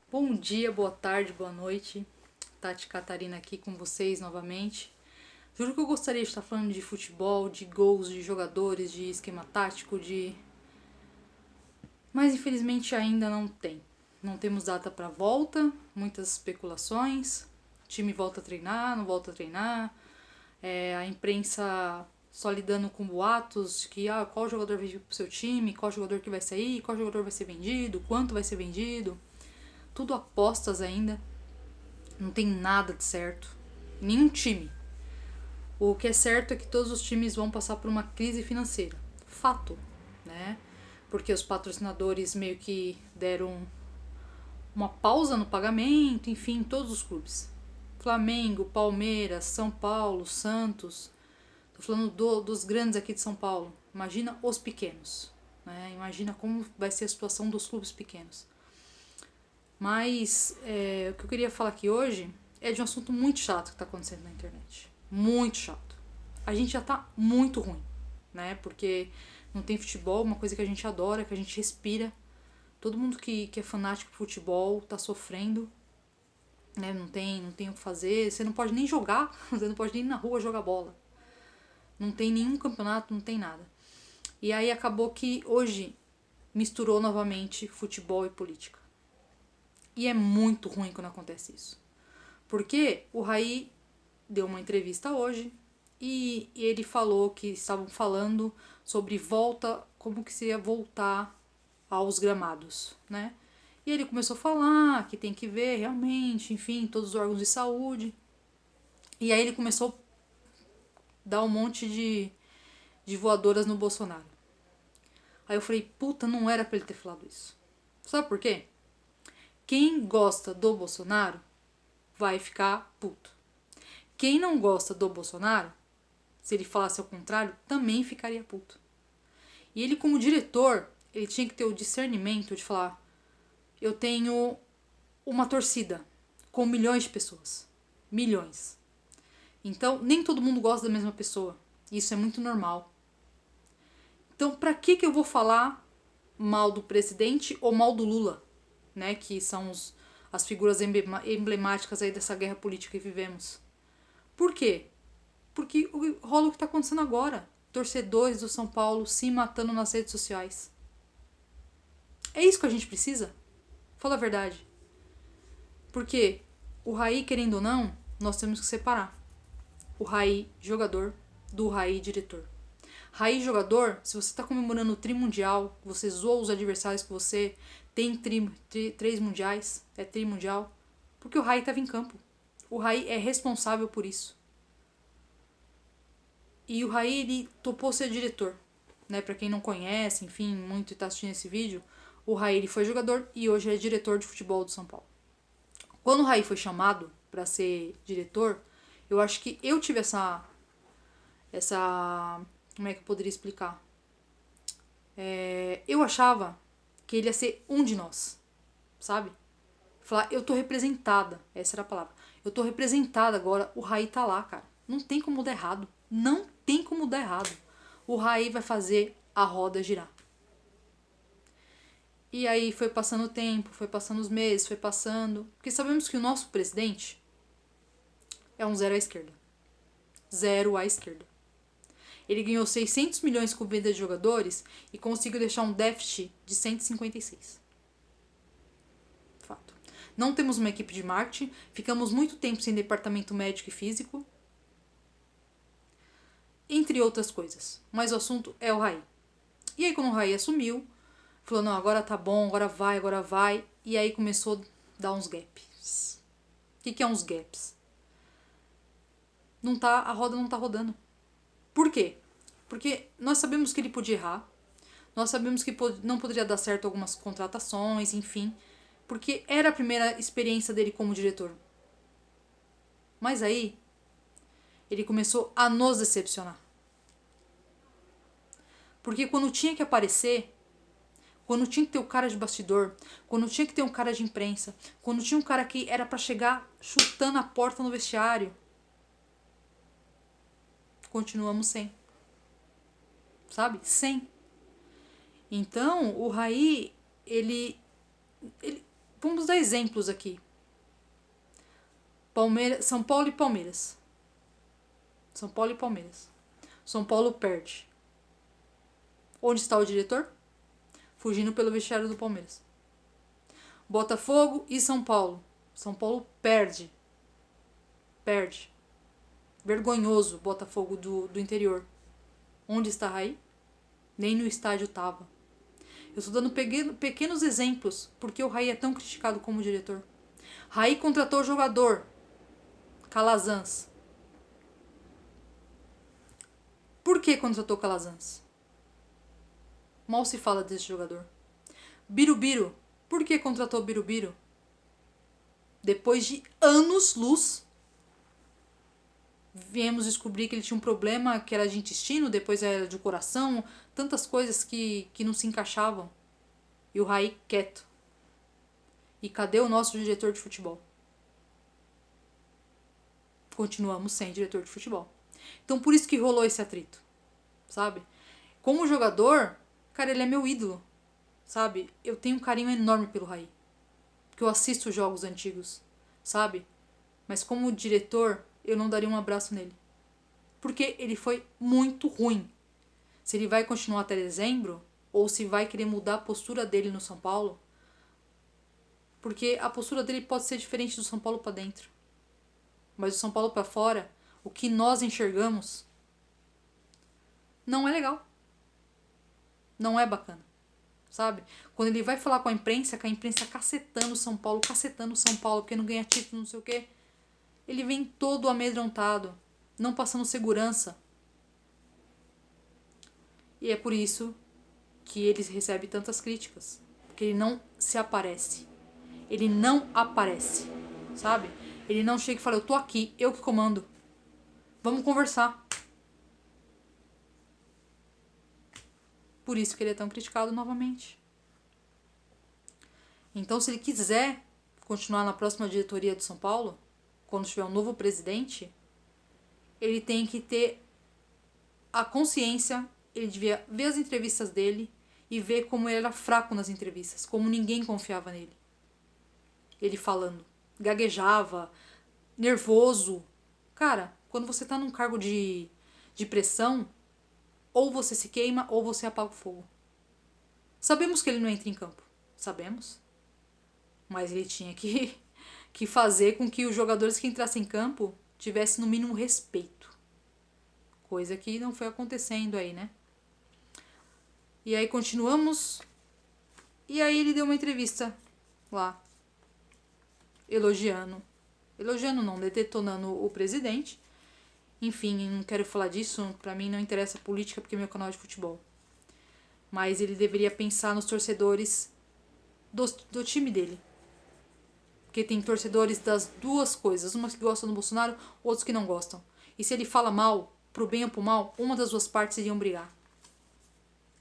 Bom dia, boa tarde, boa noite. Tati Catarina aqui com vocês novamente. Juro que eu gostaria de estar falando de futebol, de gols, de jogadores, de esquema tático, mas infelizmente ainda não tem. Não temos data para volta, muitas especulações. O time volta a treinar, não volta a treinar. A imprensa só lidando com boatos de que qual jogador vai vir pro seu time, qual jogador que vai sair, qual jogador vai ser vendido, quanto vai ser vendido. Tudo apostas ainda. Não tem nada de certo. Nenhum time. O que é certo é que todos os times vão passar por uma crise financeira. Fato, né? Porque os patrocinadores meio que deram uma pausa no pagamento, enfim, todos os clubes. Flamengo, Palmeiras, São Paulo, Santos. Tô falando dos grandes aqui de São Paulo. Imagina os pequenos, né? Imagina como vai ser a situação dos clubes pequenos. Mas o que eu queria falar aqui hoje é de um assunto muito chato que está acontecendo na internet. Muito chato. A gente já tá muito ruim, né? Porque não tem futebol, uma coisa que a gente adora, que a gente respira. Todo mundo que é fanático por futebol tá sofrendo, né? Não tem o que fazer. Você não pode nem jogar, você não pode nem ir na rua jogar bola. Não tem nenhum campeonato, não tem nada. E aí acabou que hoje misturou novamente futebol e política. E é muito ruim quando acontece isso. Porque o Raí deu uma entrevista hoje e ele falou que estavam falando sobre volta, como que se ia voltar aos gramados, né? E ele começou a falar que tem que ver realmente, enfim, todos os órgãos de saúde. E aí ele começou a dar um monte de voadoras no Bolsonaro. Aí eu falei, puta, não era pra ele ter falado isso. Sabe por quê? Quem gosta do Bolsonaro vai ficar puto. Quem não gosta do Bolsonaro, se ele falasse ao contrário, também ficaria puto. E ele, como diretor, ele tinha que ter o discernimento de falar: eu tenho uma torcida com milhões de pessoas. Milhões. Então, nem todo mundo gosta da mesma pessoa. Isso é muito normal. Então, pra que eu vou falar mal do presidente ou mal do Lula, né? Que são as figuras emblemáticas aí dessa guerra política que vivemos. Por quê? Porque rola o que está acontecendo agora. Torcedores do São Paulo se matando nas redes sociais. É isso que a gente precisa? Fala a verdade. Porque o Raí, querendo ou não, nós temos que separar o Raí jogador do Raí diretor. Raí jogador, se você está comemorando o tri mundial, você zoa os adversários que você tem três mundiais, é tri mundial, porque o Raí estava em campo. O Raí é responsável por isso. E o Raí, ele topou ser diretor, né? Pra quem não conhece, enfim, muito e tá assistindo esse vídeo, o Raí, ele foi jogador e hoje é diretor de futebol do São Paulo. Quando o Raí foi chamado para ser diretor, eu acho que eu tive essa como é que eu poderia explicar? Eu achava que ele ia ser um de nós, sabe? Falar, eu tô representada, essa era a palavra. Eu tô representada agora, o Raí tá lá, cara. Não tem como dar errado. Não tem como dar errado. O Raí vai fazer a roda girar. E aí foi passando o tempo, foi passando os meses, foi passando. Porque sabemos que o nosso presidente é um zero à esquerda. Zero à esquerda. Ele ganhou 600 milhões com venda de jogadores e conseguiu deixar um déficit de 156. Fato. Não temos uma equipe de marketing, ficamos muito tempo sem departamento médico e físico, entre outras coisas. Mas o assunto é o Raí. E aí quando o Raí assumiu, falou, não, agora tá bom, agora vai, agora vai. E aí começou a dar uns gaps. O que é uns gaps? A roda não tá rodando. Por quê? Porque nós sabemos que ele podia errar, nós sabemos que não poderia dar certo algumas contratações, enfim, porque era a primeira experiência dele como diretor. Mas aí, ele começou a nos decepcionar. Porque quando tinha que aparecer, quando tinha que ter o cara de bastidor, quando tinha que ter um cara de imprensa, quando tinha um cara que era para chegar chutando a porta no vestiário, continuamos sem. Sabe? Sem. Então, o Raí, ele Vamos dar exemplos aqui. São Paulo e Palmeiras. São Paulo e Palmeiras. São Paulo perde. Onde está o diretor? Fugindo pelo vestiário do Palmeiras. Botafogo e São Paulo. São Paulo perde. Perde. Vergonhoso Botafogo do interior. Onde está Raí? Nem no estádio estava. Eu estou dando pequenos exemplos porque o Raí é tão criticado como diretor. Raí contratou o jogador Calazans. Por que contratou Calazans? Mal se fala desse jogador. Birubiru. Por que contratou Birubiru? Depois de anos-luz, viemos descobrir que ele tinha um problema que era de intestino, depois era de coração, tantas coisas que não se encaixavam. E o Raí quieto. E cadê o nosso diretor de futebol? Continuamos sem diretor de futebol. Então por isso que rolou esse atrito, sabe? Como jogador, cara, ele é meu ídolo, sabe? Eu tenho um carinho enorme pelo Raí. Porque eu assisto jogos antigos, sabe? Mas como diretor, eu não daria um abraço nele. Porque ele foi muito ruim. Se ele vai continuar até dezembro, ou se vai querer mudar a postura dele no São Paulo, porque a postura dele pode ser diferente do São Paulo para dentro. Mas do São Paulo para fora, o que nós enxergamos não é legal. Não é bacana. Sabe? Quando ele vai falar com a imprensa cacetando São Paulo, porque não ganha título, não sei o quê. Ele vem todo amedrontado, não passando segurança. E é por isso que ele recebe tantas críticas. Porque ele não se aparece. Ele não aparece, sabe? Ele não chega e fala, eu tô aqui, eu que comando. Vamos conversar. Por isso que ele é tão criticado novamente. Então, se ele quiser continuar na próxima diretoria do São Paulo, quando tiver um novo presidente, ele tem que ter a consciência, ele devia ver as entrevistas dele e ver como ele era fraco nas entrevistas, como ninguém confiava nele. Ele falando, gaguejava, nervoso. Cara, quando você tá num cargo de pressão, ou você se queima ou você apaga o fogo. Sabemos que ele não entra em campo. Sabemos. Mas ele tinha que fazer com que os jogadores que entrassem em campo tivessem no mínimo respeito. Coisa que não foi acontecendo aí, né? E aí continuamos. E aí ele deu uma entrevista lá. Elogiando não, detonando o presidente. Enfim, não quero falar disso, pra mim não interessa política porque é meu canal de futebol. Mas ele deveria pensar nos torcedores do time dele. Porque tem torcedores das duas coisas, umas que gostam do Bolsonaro, outros que não gostam. E se ele fala mal, pro bem ou pro mal, uma das duas partes iriam brigar.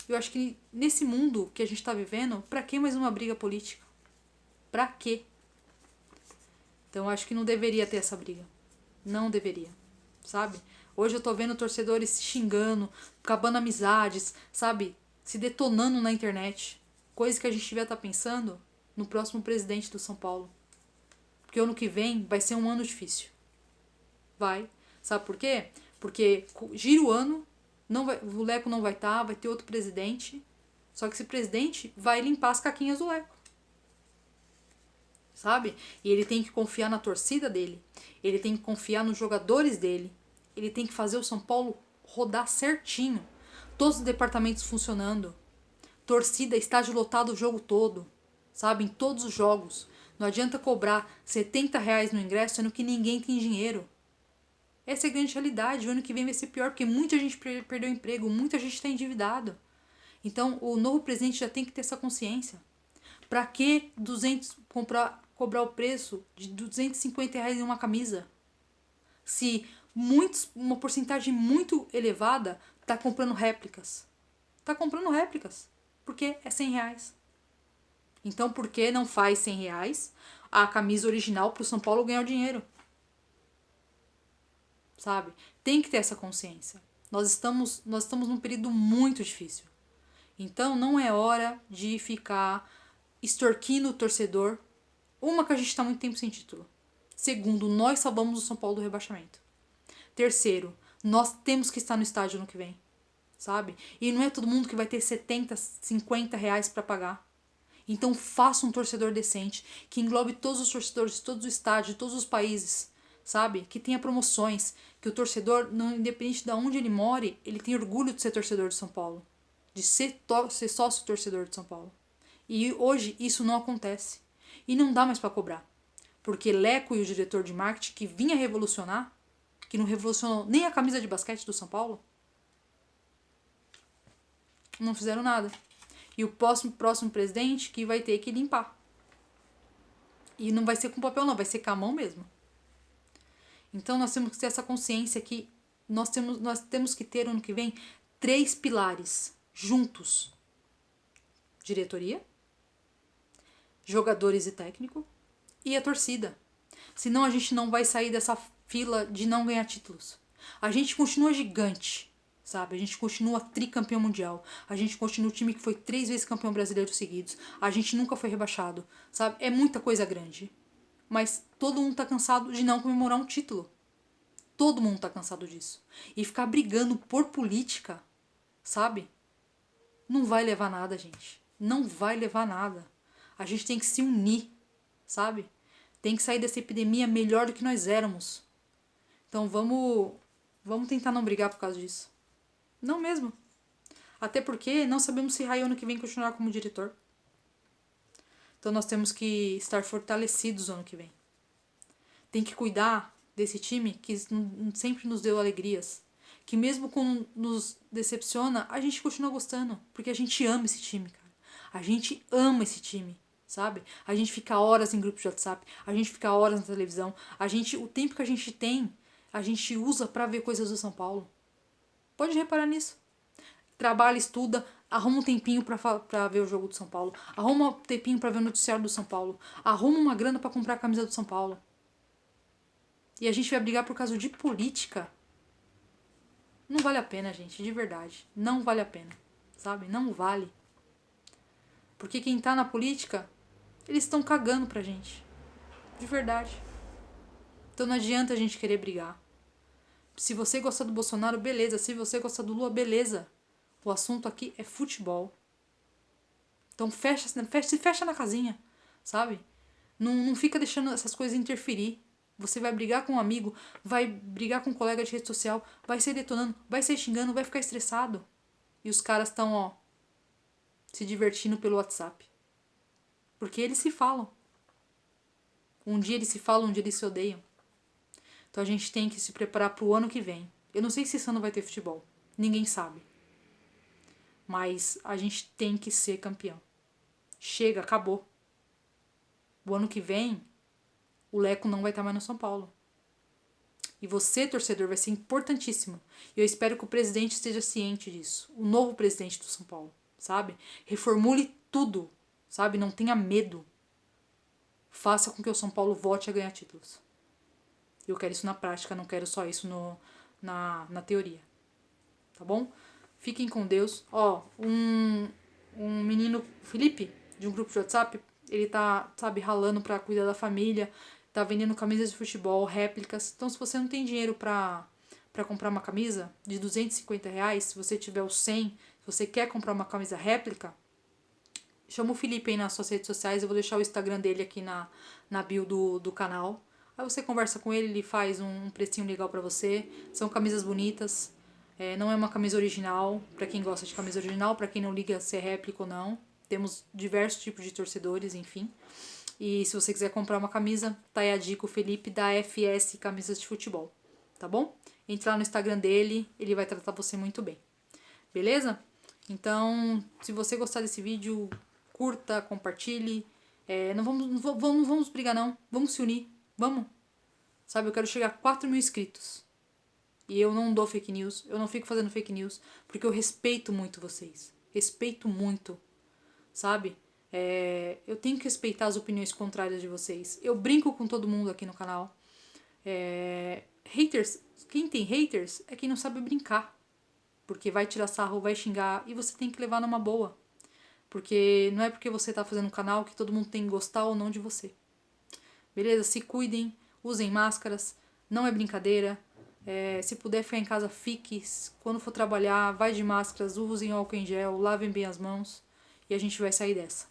Eu acho que nesse mundo que a gente tá vivendo, pra que mais uma briga política? Pra quê? Então eu acho que não deveria ter essa briga. Não deveria. Sabe? Hoje eu tô vendo torcedores se xingando, acabando amizades, sabe? Se detonando na internet. Coisa que a gente devia estar pensando no próximo presidente do São Paulo. Porque ano que vem vai ser um ano difícil. Vai. Sabe por quê? Porque gira o ano, o Leco não vai estar, vai ter outro presidente. Só que esse presidente vai limpar as caquinhas do Leco. Sabe? E ele tem que confiar na torcida dele. Ele tem que confiar nos jogadores dele. Ele tem que fazer o São Paulo rodar certinho. Todos os departamentos funcionando. Torcida, estádio lotado o jogo todo. Sabe? Em todos os jogos. Não adianta cobrar R$70 no ingresso, sendo que ninguém tem dinheiro. Essa é a grande realidade. O ano que vem vai ser pior, porque muita gente perdeu o emprego, muita gente está endividado. Então, o novo presidente já tem que ter essa consciência. Pra que cobrar o preço de R$250 em uma camisa? Se uma porcentagem muito elevada tá comprando réplicas. Tá comprando réplicas. Porque é R$100. Então, por que não faz R$100 a camisa original pro São Paulo ganhar o dinheiro? Sabe? Tem que ter essa consciência. Nós estamos num período muito difícil. Então, não é hora de ficar extorquindo o torcedor, Uma, que a gente tá muito tempo sem título. Segundo, nós salvamos o São Paulo do rebaixamento. Terceiro, nós temos que estar no estádio ano que vem, sabe? E não é todo mundo que vai ter 70, 50 reais pra pagar. Então faça um torcedor decente, que englobe todos os torcedores, todos os estádios, todos os países, sabe? Que tenha promoções, que o torcedor, não, independente de onde ele more, ele tem orgulho de ser torcedor de São Paulo, de ser sócio torcedor de São Paulo. E hoje isso não acontece. E não dá mais para cobrar. Porque Leco e o diretor de marketing, que vinha revolucionar, que não revolucionou nem a camisa de basquete do São Paulo, não fizeram nada. E o próximo presidente que vai ter que limpar. E não vai ser com papel não, vai ser com a mão mesmo. Então nós temos que ter essa consciência que nós temos que ter ano que vem 3 pilares juntos. Diretoria, jogadores e técnico e a torcida. Senão a gente não vai sair dessa fila de não ganhar títulos. A gente continua gigante, sabe? A gente continua tricampeão mundial. A gente continua o time que foi 3 vezes campeão brasileiro seguidos. A gente nunca foi rebaixado, sabe? É muita coisa grande. Mas todo mundo tá cansado de não comemorar um título. Todo mundo tá cansado disso. E ficar brigando por política, sabe? Não vai levar nada, gente. Não vai levar nada. A gente tem que se unir, sabe? Tem que sair dessa epidemia melhor do que nós éramos. Então vamos tentar não brigar por causa disso. Não mesmo. Até porque não sabemos se Raí ano que vem continuar como diretor. Então nós temos que estar fortalecidos ano que vem. Tem que cuidar desse time que sempre nos deu alegrias. Que mesmo quando nos decepciona, a gente continua gostando. Porque a gente ama esse time, cara. A gente ama esse time, sabe? A gente fica horas em grupos de WhatsApp. A gente fica horas na televisão. O tempo que a gente tem, a gente usa pra ver coisas do São Paulo. Pode reparar nisso. Trabalha, estuda, arruma um tempinho pra ver o jogo do São Paulo. Arruma um tempinho pra ver o noticiário do São Paulo. Arruma uma grana pra comprar a camisa do São Paulo. E a gente vai brigar por causa de política. Não vale a pena, gente, de verdade. Não vale a pena, sabe? Não vale. Porque quem tá na política, eles estão cagando pra gente. De verdade. Então não adianta a gente querer brigar. Se você gosta do Bolsonaro, beleza. Se você gosta do Lula, beleza. O assunto aqui é futebol. Então fecha na casinha, sabe? Não fica deixando essas coisas interferir. Você vai brigar com um amigo, vai brigar com um colega de rede social, vai ser detonando, vai ser xingando, vai ficar estressado. E os caras estão, ó, se divertindo pelo WhatsApp. Porque eles se falam. Um dia eles se falam, um dia eles se odeiam. Então a gente tem que se preparar pro ano que vem. Eu não sei se esse ano vai ter futebol. Ninguém sabe. Mas a gente tem que ser campeão. Chega, acabou. O ano que vem, o Leco não vai estar mais no São Paulo. E você, torcedor, vai ser importantíssimo. E eu espero que o presidente esteja ciente disso. O novo presidente do São Paulo, sabe? Reformule tudo, sabe? Não tenha medo. Faça com que o São Paulo volte a ganhar títulos. Eu quero isso na prática, não quero só isso na teoria. Tá bom? Fiquem com Deus. Ó, um menino, Felipe, de um grupo de WhatsApp, ele tá, sabe, ralando pra cuidar da família, tá vendendo camisas de futebol, réplicas. Então, se você não tem dinheiro pra comprar uma camisa de R$ 250, se você tiver os 100, se você quer comprar uma camisa réplica, chama o Felipe aí nas suas redes sociais, eu vou deixar o Instagram dele aqui na bio do canal. Aí você conversa com ele faz um precinho legal pra você. São camisas bonitas. Não é uma camisa original, pra quem gosta de camisa original, pra quem não liga se é réplica ou não. Temos diversos tipos de torcedores, enfim. E se você quiser comprar uma camisa, tá aí a dica, o Felipe da FS Camisas de Futebol. Tá bom? Entre lá no Instagram dele, ele vai tratar você muito bem. Beleza? Então, se você gostar desse vídeo, curta, compartilhe. Não vamos brigar não, vamos se unir, vamos. Sabe, eu quero chegar a 4 mil inscritos. E eu não dou fake news, eu não fico fazendo fake news, porque eu respeito muito vocês. Respeito muito, sabe? Eu tenho que respeitar as opiniões contrárias de vocês. Eu brinco com todo mundo aqui no canal. Haters, quem tem haters é quem não sabe brincar. Porque vai tirar sarro, vai xingar, e você tem que levar numa boa. Porque não é porque você tá fazendo um canal que todo mundo tem que gostar ou não de você. Beleza? Se cuidem, usem máscaras, não é brincadeira. Se puder ficar em casa, fique. Quando for trabalhar, vai de máscaras, usem álcool em gel, lavem bem as mãos e a gente vai sair dessa.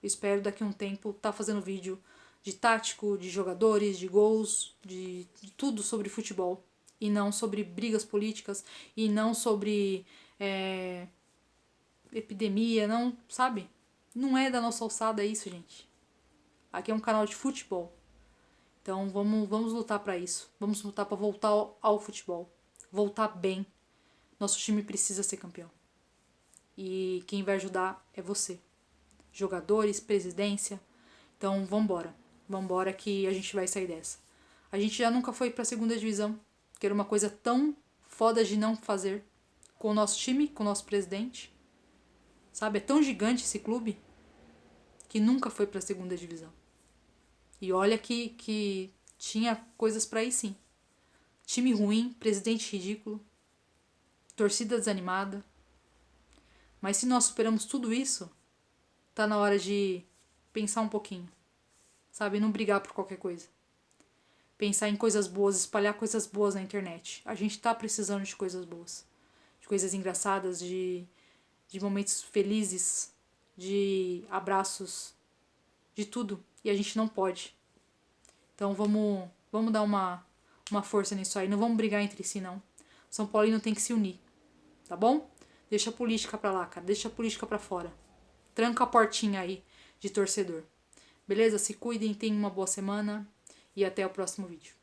Espero daqui a um tempo estar fazendo vídeo de tático, de jogadores, de gols, de tudo sobre futebol. E não sobre brigas políticas, e não sobre epidemia, não, sabe? Não é da nossa alçada isso, gente. Aqui é um canal de futebol. Então vamos lutar para isso. Vamos lutar para voltar ao futebol. Voltar bem. Nosso time precisa ser campeão. E quem vai ajudar é você. Jogadores, presidência. Então vambora. Vambora que a gente vai sair dessa. A gente já nunca foi pra segunda divisão, que era uma coisa tão foda de não fazer com o nosso time, com o nosso presidente. Sabe, é tão gigante esse clube que nunca foi pra segunda divisão. E olha que tinha coisas pra ir sim. Time ruim, presidente ridículo, torcida desanimada. Mas se nós superamos tudo isso, tá na hora de pensar um pouquinho. Sabe, não brigar por qualquer coisa. Pensar em coisas boas, espalhar coisas boas na internet. A gente tá precisando de coisas boas. De coisas engraçadas, de momentos felizes, de abraços, de tudo. E a gente não pode. Então vamos dar uma força nisso aí. Não vamos brigar entre si, não. São Paulino tem que se unir. Tá bom? Deixa a política pra lá, cara. Deixa a política pra fora. Tranca a portinha aí de torcedor. Beleza? Se cuidem, tenham uma boa semana e até o próximo vídeo.